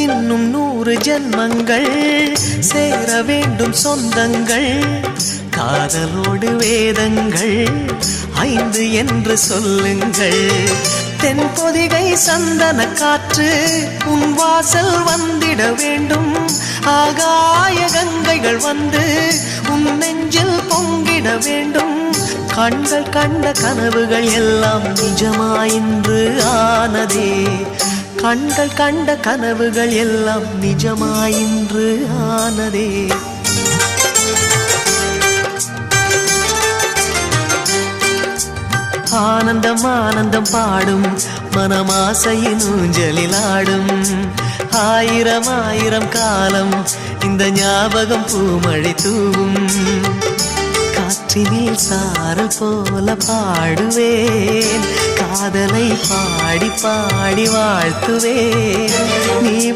இன்னும் 100 ஜென்மங்கள் சேர வேண்டும் சொந்தங்கள் காதலோடு வேதங்கள் 5 என்று சொல்லுங்கள் தென்பொதிகை சந்தன காற்று உன் வாசல் வந்திட வேண்டும் ஆகாய கங்கைகள் வந்து உன் நெஞ்சில் பொங்கிட வேண்டும் கண்கள் கண்ட கனவுகள் எல்லாம் நிஜமாயின்று ஆனதே கண்கள் கண்ட கனவுகள் எல்லாம் நிஜமாயின்று ஆனதே ஆனந்தம் ஆனந்தம் பாடும் மனமாசையின் ஊஞ்சலில் ஆடும் ஆயிரம் ஆயிரம் காலம் இந்த ஞாபகம் பூமழை தூவும் காற்றினில் சாரல் போல பாடுவேன் காதலை பாடி பாடி வாழ்த்துவேன் நீ